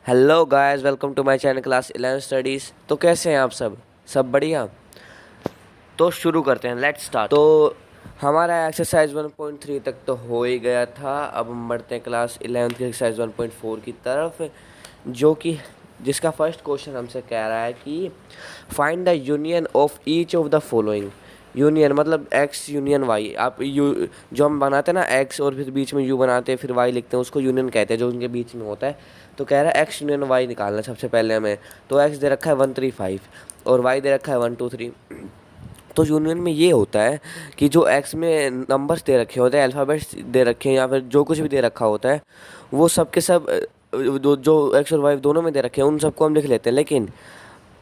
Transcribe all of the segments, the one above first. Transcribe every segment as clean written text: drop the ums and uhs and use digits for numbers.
Hello guys, welcome to my channel class 11 studies. तो कैसे हैं आप सब बढ़िया। तो शुरू करते हैं, लेट्स स्टार्ट। तो हमारा एक्सरसाइज 1.3 तक तो हो ही गया था। अब हम बढ़ते हैं क्लास 11 की एक्सरसाइज 1.4 की तरफ, जो कि जिसका फर्स्ट क्वेश्चन हमसे कह रहा है कि find the union of each of the following. Union मतलब एक्स यूनियन वाई। आप यू जो हम बनाते हैं ना, एक्स और फिर बीच में यू बनाते हैं फिर वाई लिखते हैं, उसको यूनियन कहते हैं, जो उनके बीच में होता है। तो कह रहा है एक्स यूनियन वाई निकालना सबसे पहले हमें। तो एक्स दे रखा है 135 और वाई दे रखा है 123। तो यूनियन में ये होता है कि जो एक्स में नंबर्स दे रखे होते हैं, अल्फ़ाबेट्स दे रखे हैं या फिर जो कुछ भी दे रखा होता है, वो सब के सब जो एक्स और वाई दोनों में दे रखे हैं उन सबको हम लिख लेते हैं। लेकिन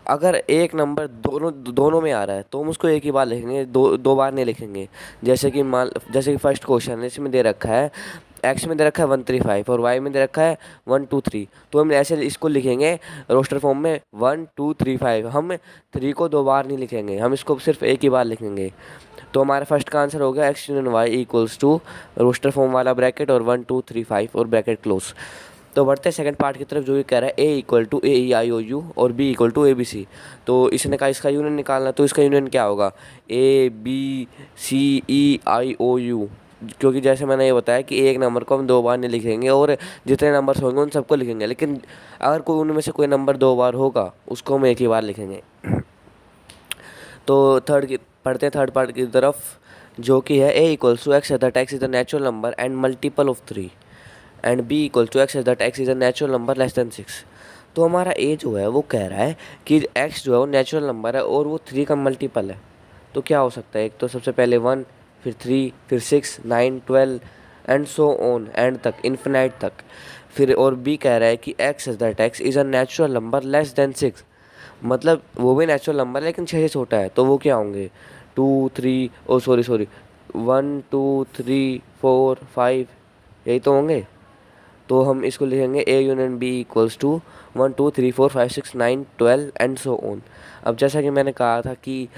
अगर एक नंबर दोनों दोनों में आ रहा है तो हम उसको एक ही बार लिखेंगे, दो बार नहीं लिखेंगे। जैसे कि फर्स्ट क्वेश्चन है, इसमें दे रखा है एक्स में दे रखा है 135 और वाई में दे रखा है 123। तो हम ऐसे इसको लिखेंगे रोस्टर फॉर्म में 1235। हम थ्री को दो बार नहीं लिखेंगे, हम इसको सिर्फ एक ही बार लिखेंगे। तो हमारा फर्स्ट का आंसर हो गया x union y equals to roster form वाला ब्रैकेट और 1235 और ब्रैकेट क्लोज। तो बढ़ते हैं सेकंड पार्ट की तरफ, जो ये कह रहा है A equal to A E I O U और B equal to A B C. तो इसने कहा इसका यूनियन निकालना, तो इसका यूनियन क्या होगा? A B C E I O U. क्योंकि जैसे मैंने ये बताया कि एक नंबर को हम दो बार नहीं लिखेंगे और जितने नंबर्स होंगे उन सबको लिखेंगे, लेकिन अगर कोई उनमें से कोई नंबर दो बार होगा उसको हम एक ही बार लिखेंगे। तो पढ़ते हैं थर्ड पार्ट की तरफ, जो कि है A equals to X that X is the natural number and multiple of 3 and B equal to X that X is a natural number less than 6। तो हमारा ए जो है वो कह रहा है कि एक्स जो है वो नेचुरल नंबर है और वो 3 का मल्टीपल है। तो क्या हो सकता है? एक तो सबसे पहले 1, फिर 3, फिर 6, 9, 12 एंड सो ऑन एंड तक, इन्फिनाइट तक। फिर और बी कह रहा है कि x that x is a natural number less than 6, मतलब वो भी नेचुरल नंबर है लेकिन 6 से छोटा है। तो वो क्या होंगे? 2, 3, ओ सॉरी 1, 2, 3, 4, 5, यही तो होंगे। तो हम इसको लिखेंगे A union B equals to 1, 2, 3, 4, 5, 6, 9, 12 and so on. अब जैसा कि मैंने कहा था कि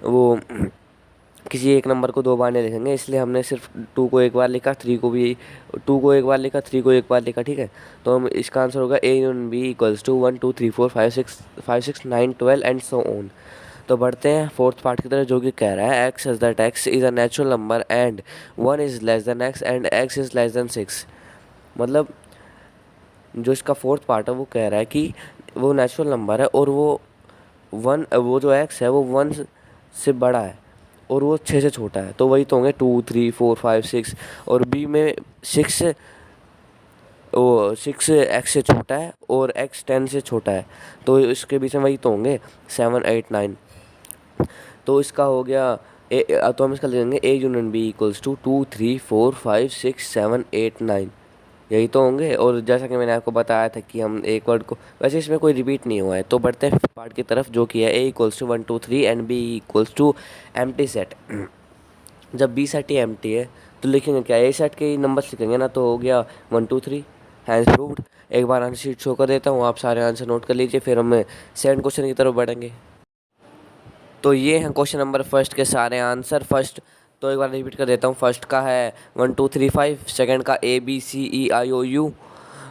वो किसी एक नंबर को दो बार नहीं लिखेंगे, इसलिए हमने सिर्फ 2 को एक बार लिखा, 3 को भी 2 को एक बार लिखा, 3 को एक बार लिखा, ठीक है। तो हम इसका आंसर होगा A union B equals to 1, 2, 3, 4, 5, 6, 9, 12 and so on. तो बढ़ते हैं फोर्थ पार्ट की तरफ, जो कि कह रहा है x is that x is a natural number and 1 is less than x and x is less than 6। मतलब जो इसका फोर्थ पार्ट है वो कह रहा है कि वो नेचुरल नंबर है और वो जो एक्स है वो 1 से बड़ा है और वो 6 से छोटा है। तो वही तो होंगे 2, 3, 4, 5, 6। और बी में 6 6 एक्स से छोटा है और एक्स 10 से छोटा है। तो इसके बीच में वही तो होंगे 7, 8, 9। तो इसका हो गया तो हम इसका लिखेंगे A union B equals to 2, 3, 4, 5, 6, 7, 8, 9, यही तो होंगे। और जैसा कि मैंने आपको बताया था कि हम एक वर्ड को, वैसे इसमें कोई रिपीट नहीं हुआ है। तो बढ़ते हैं फिफ्थ पार्ट की तरफ, जो कि है A equals to 1, 2, 3 and B equals to empty set. जब बी सेट ही एम्प्टी है तो लिखेंगे क्या? ए सेट के ही नंबर्स लिखेंगे ना। तो हो गया 1, 2, 3, हैंड्स प्रूव्ड। एक बार आंसर शीट शो कर देता हूँ, आप सारे आंसर नोट कर लीजिए, फिर हम सेकंड क्वेश्चन की तरफ बढ़ेंगे। तो ये हैं क्वेश्चन नंबर फर्स्ट के सारे आंसर। फर्स्ट तो एक बार रिपीट कर देता हूँ, फर्स्ट का है 1, 2, 3, 5, सेकेंड का A B C E I O U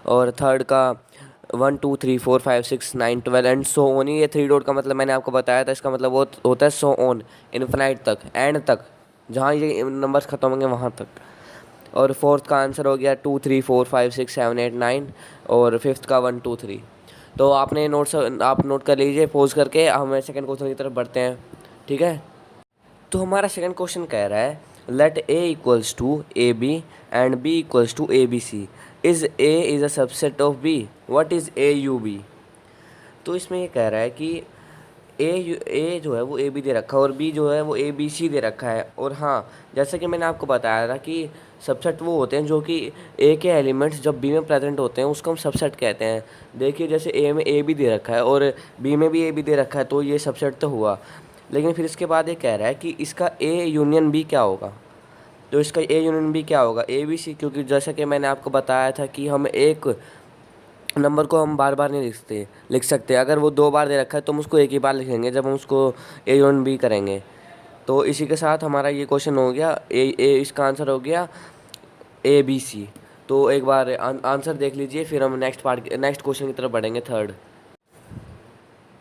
और थर्ड का 1, 2, 3, 4, 5, 6, 9, 12 एंड सो ऑन। ये 3 डॉट का मतलब मैंने आपको बताया था, इसका मतलब वो होता है सो ऑन, इन्फिनाइट तक, एंड तक, जहाँ ये नंबर्स खत्म होंगे वहाँ तक। और फोर्थ का आंसर हो गया 2, 3, 4, 5, 6, 7, 8, 9 और फिफ्थ का 1, 2, 3। तो आप नोट कर लीजिए पॉज करके, हम सेकंड क्वेश्चन की तरफ बढ़ते हैं, ठीक है। तो हमारा सेकंड क्वेश्चन कह रहा है let A equals to A B and B equals to A B C, is A is a subset of B, what is A U B. तो इसमें ये कह रहा है कि ए जो है वो ए बी दे रखा है और बी जो है वो ए बी सी दे रखा है। और हाँ, जैसे कि मैंने आपको बताया था कि सबसेट वो होते हैं जो कि ए के एलिमेंट्स जब बी में प्रेजेंट होते हैं उसको हम सबसेट कहते हैं। देखिए जैसे ए में ए बी दे रखा है और बी में भी ए बी दे रखा है, तो ये सबसेट तो हुआ। लेकिन फिर इसके बाद ये कह रहा है कि इसका ए यूनियन बी क्या होगा। तो इसका ए यूनियन बी क्या होगा? A B C. क्योंकि जैसा कि मैंने आपको बताया था कि हम एक नंबर को हम बार बार नहीं लिख सकते। अगर वो दो बार दे रखा है तो हम उसको एक ही बार लिखेंगे जब हम उसको ए यूनियन बी करेंगे। तो इसी के साथ हमारा ये क्वेश्चन हो गया, इसका आंसर हो गया ए बी सी। तो एक बार आंसर देख लीजिए, फिर हम नेक्स्ट क्वेश्चन की तरफ बढ़ेंगे, थर्ड।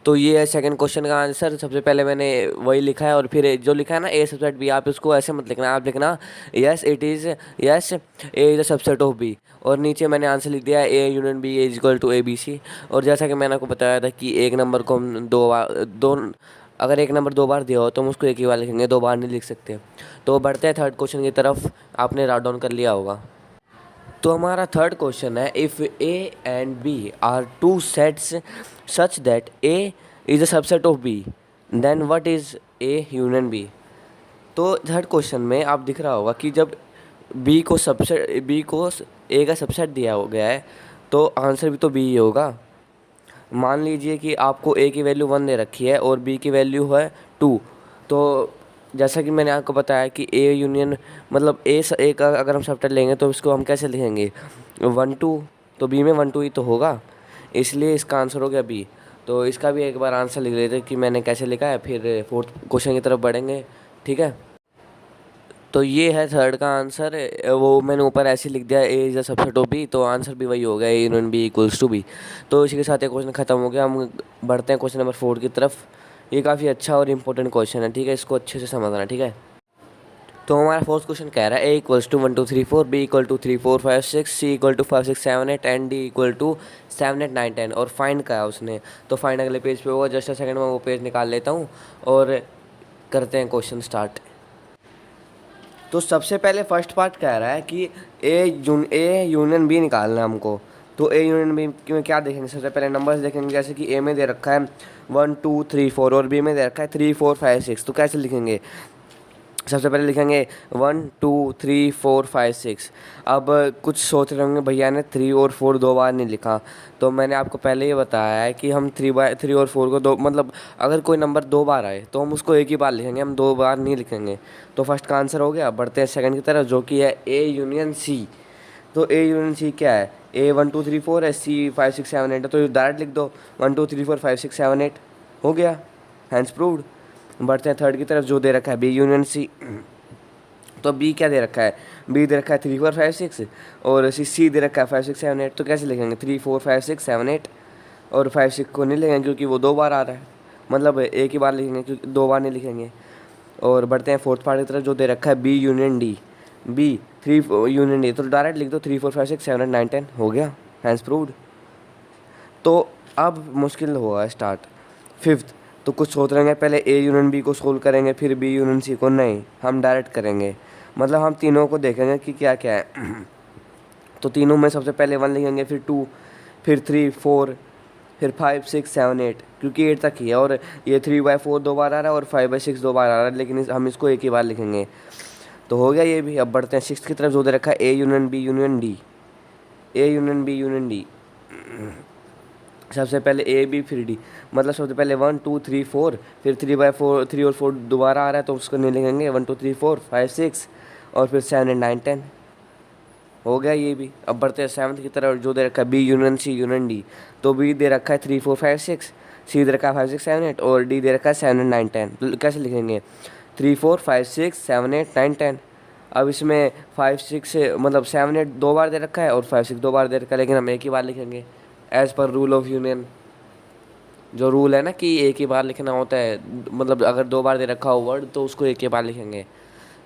तो ये है सेकंड क्वेश्चन का आंसर। सबसे पहले मैंने वही लिखा है, और फिर जो लिखा है ना ए सबसेट बी, आप इसको ऐसे मत लिखना, आप लिखना yes it is, yes A is a subset of B, और नीचे मैंने आंसर लिख दिया A union B is equal to A B C. और जैसा कि मैंने आपको बताया था कि एक नंबर को हम अगर एक नंबर 2 बार दिया हो तो हम उसको एक ही बार लिखेंगे, 2 बार नहीं लिख सकते। तो बढ़ते हैं थर्ड क्वेश्चन की तरफ, आपने राउट डाउन कर लिया होगा। तो हमारा थर्ड क्वेश्चन है, if A and B are two sets such that A is a subset of B, then what is A union B. तो थर्ड क्वेश्चन में आप दिख रहा होगा कि जब बी को ए का सबसेट दिया हो गया है, तो आंसर भी तो बी ही होगा। मान लीजिए कि आपको ए की वैल्यू 1 दे रखी है और बी की वैल्यू है 2, तो जैसा कि मैंने आपको बताया कि ए यूनियन मतलब ए का अगर हम सबसेट लेंगे तो इसको हम कैसे लिखेंगे, 1 2, तो बी में 1 2 ही तो होगा, इसलिए इसका आंसर हो गया बी। तो इसका भी एक बार आंसर लिख लेते कि मैंने कैसे लिखा है, फिर फोर्थ क्वेश्चन की तरफ बढ़ेंगे, ठीक है। तो ये है थर्ड का आंसर, वो मैंने ऊपर ऐसे लिख दिया A is a subset of B, तो आंसर भी वही हो गया, A union B equals to B. तो इसी के साथ ये क्वेश्चन खत्म हो गया। हम बढ़ते हैं क्वेश्चन नंबर 4 की तरफ। ये काफ़ी अच्छा और इंपॉर्टेंट क्वेश्चन है, ठीक है, इसको अच्छे से समझना, ठीक है। तो हमारा फोर्थ क्वेश्चन कह रहा है A equals to 1 2 3 4, B equal to 3 4 5 6, C equal to 5 6 7 8 and D equal to 7 8 9 10, और फाइंड का है उसने। तो फाइंड अगले पेज पे होगा, जस्ट अ सेकंड में वो पेज निकाल लेता हूँ और करते हैं क्वेश्चन स्टार्ट। तो सबसे पहले फर्स्ट पार्ट कह रहा है कि ए यूनियन बी निकालना है हमको। तो ए यूनियन बी में क्या देखेंगे, सबसे पहले नंबर्स देखेंगे, जैसे कि ए में दे रखा है 1 2 3 4 और बी में दे रखा है 3 4 5 6। तो कैसे लिखेंगे, सबसे पहले लिखेंगे 1 2 3 4 5 6। अब कुछ सोच रहे होंगे भैया ने 3 और 4 2 बार नहीं लिखा, तो मैंने आपको पहले ही बताया है कि हम 3 और 4 को दो मतलब अगर कोई नंबर 2 बार आए तो हम उसको एक ही बार लिखेंगे, हम 2 बार नहीं लिखेंगे। तो फर्स्ट का आंसर हो गया। बढ़ते हैं सेकंड की तरफ, जो कि है ए यूनियन सी। तो ए यूनियन सी क्या है, ए 1 2 3 4 है, सी 5 6 7 8 है, तो डायरेक्ट लिख दो 1 2 3 4 5 6 7 8, हो गया, हैंड्स प्रूव्ड। बढ़ते हैं थर्ड की तरफ, जो दे रखा है बी यूनियन सी। तो बी क्या दे रखा है, बी दे रखा है 3 4 5 6, और सी दे रखा है 5 6 7 8। तो कैसे लिखेंगे 3 4 5 6 7 8, और 5 6 को नहीं लिखेंगे क्योंकि वो 2 बार आ रहा है, मतलब एक ही बार लिखेंगे क्योंकि 2 बार नहीं लिखेंगे। और बढ़ते हैं फोर्थ पार्ट की तरफ, जो दे रखा है B union D. B 3 union D, तो डायरेक्ट लिख दो 3 4 5 6 7 8 9 10, हो गया, हैंड्स प्रूव्ड। तो अब मुश्किल होगा स्टार्ट फिफ्थ। तो कुछ सोच रहे हैं, पहले ए यूनियन बी को सोल्व करेंगे फिर बी यूनियन सी को, नहीं, हम डायरेक्ट करेंगे, मतलब हम तीनों को देखेंगे कि क्या क्या है। तो तीनों में सबसे पहले 1 लिखेंगे, फिर 2, फिर 3 4, फिर 5 6 7 8, क्योंकि 8 तक ही है, और ये 3/4 2 बार आ रहा है और 5/6 2 बार आ रहा है, लेकिन हम इसको एक ही बार लिखेंगे। तो हो गया ये भी। अब बढ़ते हैं सिक्स्थ की तरफ, जो दे रखा है A union B union D. A union B union D, सबसे पहले ए बी फिर डी, मतलब सबसे पहले 1 2 3 4, फिर 3/4 3 और 4 दोबारा आ रहा है तो उसको नहीं लिखेंगे, 1 2 3 4 5 6, और फिर 7 8 9 10, हो गया ये भी। अब बढ़ते हैं सेवन्थ की तरफ, जो दे रखा है B union C union D. तो बी दे रखा है 3 4 5 6, सी दे रखा है 5 6 7 8, और डी दे रखा है 7 8 9 10। तो कैसे लिखेंगे 3 4 5 6 7 8 9 10। अब इसमें 5 6 मतलब 7 8 2 बार दे रखा है और 5 6 2 बार दे रखा है, लेकिन हम एक ही बार लिखेंगे as per rule of union. जो रूल है ना कि एक ही बार लिखना होता है, मतलब अगर 2 बार दे रखा हो वर्ड तो उसको एक ही बार लिखेंगे।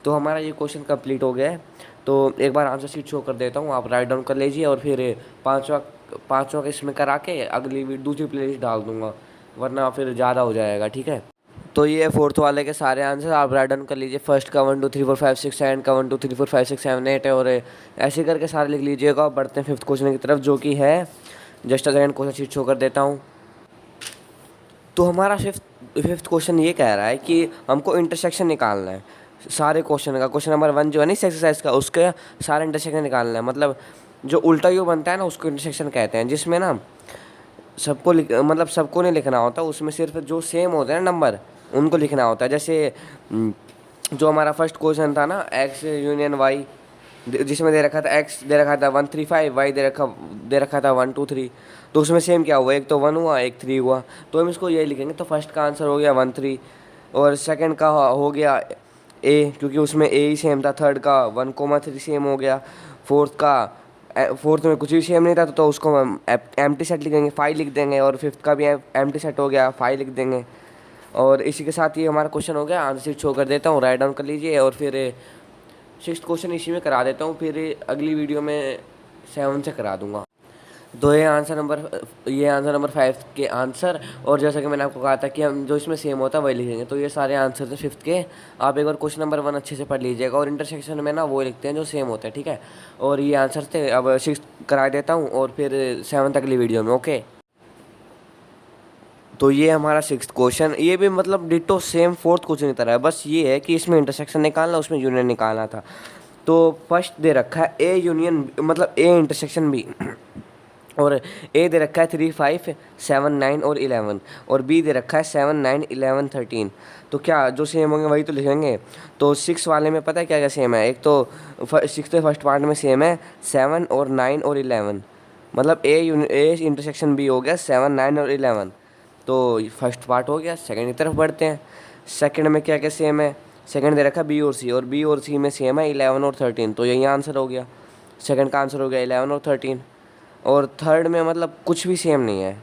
तो हमारा ये क्वेश्चन कंप्लीट हो गया है। तो एक बार आंसर शीट शो कर देता हूँ, आप राइट डाउन कर लीजिए, और फिर पाँचवा इसमें करा के अगली दूसरी प्लेलिस्ट डाल दूँगा, वरना फिर ज़्यादा हो जाएगा, ठीक है। तो ये फोर्थ वाले के सारे आंसर आप राइट डाउन कर लीजिए। फर्स्ट का 1 2 3 4 5 6 7 का 1 2 3 4 5 6 7 8 है, और ऐसे करके सारे लिख लीजिएगा। बढ़ते हैं फिफ्थ क्वेश्चन की तरफ, जो कि है just a second, question sheet show कर देता हूँ। तो हमारा फिफ्थ क्वेश्चन ये कह रहा है कि हमको इंटरसेक्शन निकालना है सारे क्वेश्चन का। क्वेश्चन नंबर 1 जो है ना इस एक्सरसाइज का, उसके सारा इंटरसेक्शन निकालना है, मतलब जो उल्टा यू बनता है ना उसको इंटरसेक्शन कहते हैं, जिसमें ना मतलब सबको नहीं लिखना होता, उसमें सिर्फ जो सेम होते हैं ना नंबर उनको लिखना होता है। जैसे जो हमारा फर्स्ट क्वेश्चन था ना एक्स यूनियन वाई, जिसमें दे रखा था एक्स दे रखा था 1 3 5, वाई दे रखा था 1 2 3, तो उसमें सेम क्या हुआ, एक तो 1 हुआ एक 3 हुआ, तो हम इसको यही लिखेंगे। तो फर्स्ट का आंसर हो गया 1 3, और सेकंड का हो गया ए, क्योंकि उसमें ए ही सेम था। थर्ड का 1 3 सेम हो गया। फोर्थ का फोर्थ में कुछ भी सेम नहीं था तो उसको हम एम्प्टी सेट लिख देंगे, 5 लिख देंगे, और फिफ्थ का भी एम्प्टी सेट हो गया, 5 लिख देंगे। और इसी के साथ ये हमारा क्वेश्चन हो गया। आंसर शीट शो कर देता हूँ, राइट डाउन कर लीजिए। और फिर 6th क्वेश्चन इसी में करा देता हूँ, फिर अगली वीडियो में 7 से करा दूँगा। तो ये आंसर नंबर 5 के आंसर। और जैसा कि मैंने आपको कहा था कि हम जो इसमें सेम होता है वही लिखेंगे, तो ये सारे आंसर थे 5th के। आप एक बार क्वेश्चन नंबर 1 अच्छे से पढ़ लीजिएगा, और इंटरसेक्शन में ना वो लिखते हैं जो सेम होता है, ठीक है। और ये आंसर थे। अब 6th करा देता हूँ और फिर 7th अगली वीडियो में, ओके। तो ये हमारा 6th क्वेश्चन, ये भी मतलब डिटो सेम 4th क्वेश्चन की तरह है, बस ये है कि इसमें इंटरसेक्शन निकालना, उसमें यूनियन निकालना था। तो फर्स्ट दे रखा है ए यूनियन, मतलब ए इंटरसेक्शन बी, और ए दे रखा है 3, 5, 7, 9 और 11, और बी दे रखा है 7, 9, 11, 13। तो क्या जो सेम होंगे वही तो लिखेंगे। तो 6 वाले में पता है क्या क्या सेम है। एक तो 6 के फर्स्ट पार्ट में सेम है 7 और 9 और 11, मतलब ए इंटरसेक्शन बी हो गया 7, 9 और 11। तो फर्स्ट पार्ट हो गया। सेकंड की तरफ बढ़ते हैं। सेकंड में क्या क्या सेम है। सेकंड दे रखा है बी और सी में सेम है 11 और 13। तो यही आंसर हो गया, सेकंड का आंसर हो गया 11 और 13। और थर्ड में मतलब कुछ भी सेम नहीं है।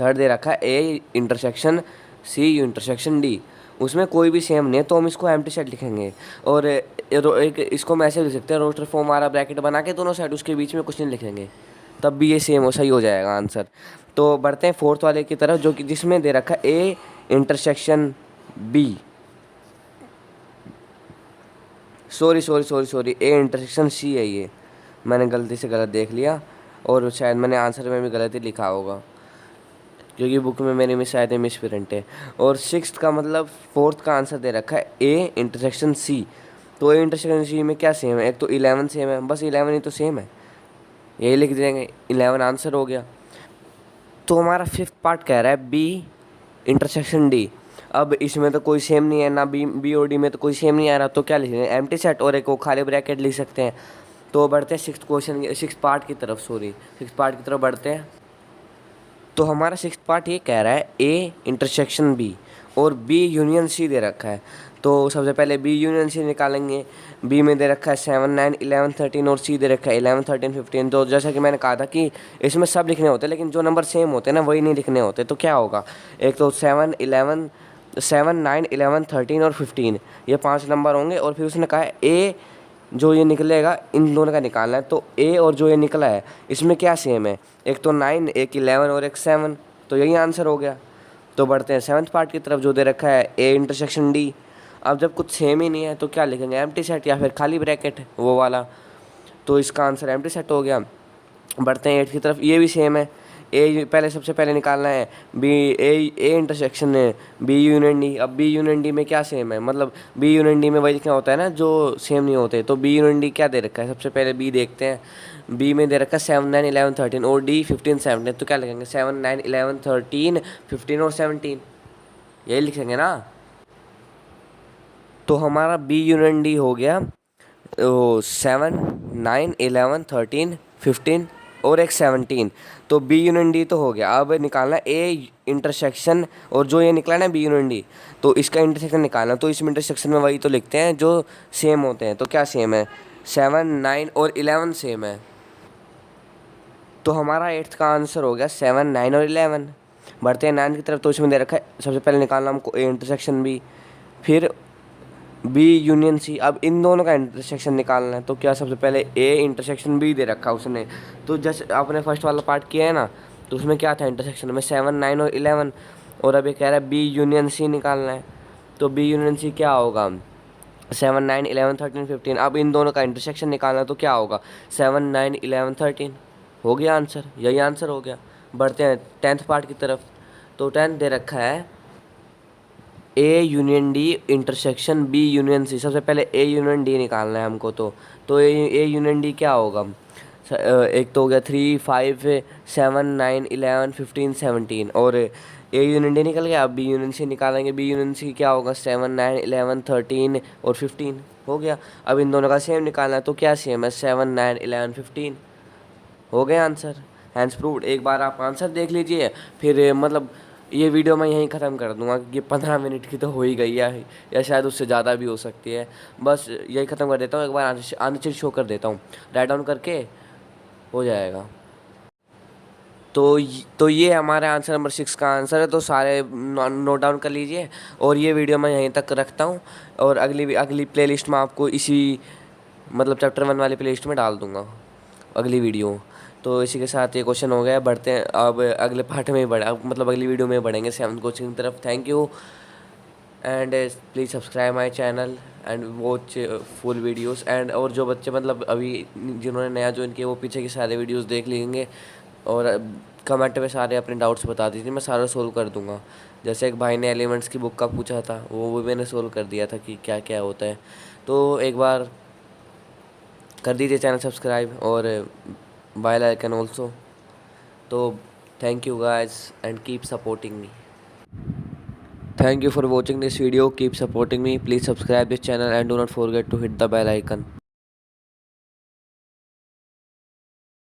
थर्ड दे रखा है A intersection C intersection D, उसमें कोई भी सेम नहीं है, तो हम इसको एम्प्टी सेट लिखेंगे। और एक इसको हम ऐसे लिख सकते हैं, रोस्टर फॉर्म वाला ब्रैकेट बना के दोनों साइड उसके बीच में कुछ नहीं लिखेंगे, तब भी ये सेम सही हो जाएगा आंसर। तो बढ़ते हैं फोर्थ वाले की तरफ, जो कि जिसमें दे रखा है A intersection B, sorry A intersection C है। ये मैंने गलती से गलत देख लिया, और शायद मैंने आंसर में भी गलत ही लिखा होगा, क्योंकि बुक में मेरी में शायद मिस प्रिंट है। और 6th का मतलब 4th का आंसर दे रखा है ए इंटरसेक्शन सी। तो ए इंटरसेक्शन सी में क्या सेम है, एक तो 11 सेम है, बस 11 ही तो सेम है, यही लिख देंगे, 11 आंसर हो गया। तो हमारा 5th पार्ट कह रहा है बी इंटरसेक्शन डी। अब इसमें तो कोई सेम नहीं है ना, बी और डी में तो कोई सेम नहीं आ रहा, तो क्या लिखेंगे, एम्प्टी सेट और एक वो खाली ब्रैकेट लिख सकते हैं। तो बढ़ते हैं 6th पार्ट की तरफ, 6th पार्ट की तरफ बढ़ते हैं। तो हमारा 6th पार्ट ये कह रहा है ए इंटरसेक्शन बी और बी यूनियन सी दे रखा है। तो सबसे पहले बी यूनियन सी निकालेंगे। बी में दे रखा है 7, 9, 11, 13, और सी दे रखा है 11, 13, 15। तो जैसा कि मैंने कहा था कि इसमें सब लिखने होते हैं, लेकिन जो नंबर सेम होते हैं ना वही नहीं लिखने होते। तो क्या होगा, एक तो 7, 9, 11, 13 और 15, ये 5 नंबर होंगे। और फिर उसने कहा है ए जो ये निकलेगा इन दोनों का निकालना है। तो ए और जो ये निकला है इसमें क्या सेम है, एक तो 9, एक 11 और एक 7, तो यही आंसर हो गया। तो बढ़ते हैं 7th पार्ट की तरफ, जो दे रखा है ए इंटरसेक्शन डी। अब जब कुछ सेम ही नहीं है तो क्या लिखेंगे, एम्प्टी सेट या फिर खाली ब्रैकेट वो वाला। तो इसका आंसर एम्प्टी सेट हो गया। बढ़ते हैं 8 की तरफ, ये भी सेम है। ए पहले सबसे पहले निकालना है बी ए इंटरसेक्शन है बी यूनियन डी। अब बी यूनियन डी में क्या सेम है, मतलब बी यूनियन डी में वही लिखना होता है ना जो सेम नहीं होते। तो बी यूनियन डी क्या दे रखा है, सबसे पहले बी देखते हैं। बी में दे रखा है 7, 9, 11, 13 और डी 15, 17। तो क्या लिखेंगे, 7, 9, 11, 13, 15 और 17, यही लिखेंगे ना। तो हमारा बी यूनियन डी हो गया 7, 9, 11, 13, 15 और एक 17। तो बी यूनियन डी तो हो गया। अब निकालना ए इंटरसेक्शन, और जो ये निकला ना बी यूनियन डी, तो इसका इंटरसेक्शन निकालना। तो इसमें इंटरसेक्शन में वही तो लिखते हैं जो सेम होते हैं। तो क्या सेम है, 7, 9 और 11 सेम है। तो हमारा 8th का आंसर हो गया 7, 9 और 11। बढ़ते हैं 9 की तरफ, तो इसमें दे रखा है सबसे पहले निकालना हमको ए इंटरसेक्शन बी, फिर बी यूनियन सी। अब इन दोनों का इंटरसेक्शन निकालना है। तो क्या, सबसे पहले ए इंटरसेक्शन बी दे रखा उसने, तो जैसे आपने फर्स्ट वाला पार्ट किया है ना, तो उसमें क्या था इंटरसेक्शन में 7, 9 और 11। और अब ये कह रहा है बी यूनियन सी निकालना है। तो बी यूनियन सी क्या होगा, 7, 9, 11, 13, 15। अब इन दोनों का इंटरसेक्शन निकालना है, तो क्या होगा 7, 9, 11, 13, हो गया आंसर, यही आंसर हो गया। बढ़ते हैं 10th पार्ट की तरफ। तो 10 दे रखा है A union D intersection B union C. सबसे पहले ए यूनियन डी निकालना है हमको। तो ए यूनियन डी क्या होगा, एक तो हो गया 3, 5, 7, 9, 11, 15, 17। और ए यूनियन डी निकल गया। अब बी यूनियन सी निकालेंगे। बी यूनियन सी क्या होगा, 7, 9, 11, 13 और 15, हो गया। अब इन दोनों का सेम निकालना है। तो क्या सेम है, 7, 9, 11, 15, हो गया आंसर, हैंड्स प्रूव्ड। एक बार आप आंसर देख लीजिए, फिर मतलब ये वीडियो मैं यहीं ख़त्म कर दूंगा क्योंकि 15 मिनट की तो हो ही गई है, या शायद उससे ज़्यादा भी हो सकती है। बस यही ख़त्म कर देता हूँ, एक बार आंसर शो कर देता हूँ, राइट डाउन करके हो जाएगा। तो ये हमारा आंसर नंबर 6 का आंसर है। तो सारे नोट डाउन कर लीजिए, और ये वीडियो मैं यहीं तक रखता हूँ, और अगली प्लेलिस्ट में आपको इसी मतलब चैप्टर 1 वाली प्लेलिस्ट में डाल दूँगा अगली वीडियो। तो इसी के साथ ये क्वेश्चन हो गया। बढ़ते हैं अब अगले पार्ट में मतलब अगली वीडियो में बढ़ेंगे 7th क्वेश्चन की तरफ। Thank you, and please subscribe my channel and watch full videos. And और जो बच्चे मतलब अभी जिन्होंने नया ज्वाइन किया वो पीछे के सारे वीडियोस देख लेंगे, और कमेंट में सारे अपने डाउट्स बता दीजिए, मैं सारा सोल्व कर दूंगा। जैसे एक भाई ने एलिमेंट्स की बुक का पूछा था, वो मैंने सोल्व कर दिया था कि क्या क्या होता है। तो एक बार कर दीजिए चैनल सब्सक्राइब और बेल आइकन ऑल्सो। तो thank you guys and keep supporting me. Thank you for watching this video. Keep supporting me. Please subscribe this channel and do not forget to hit the bell icon.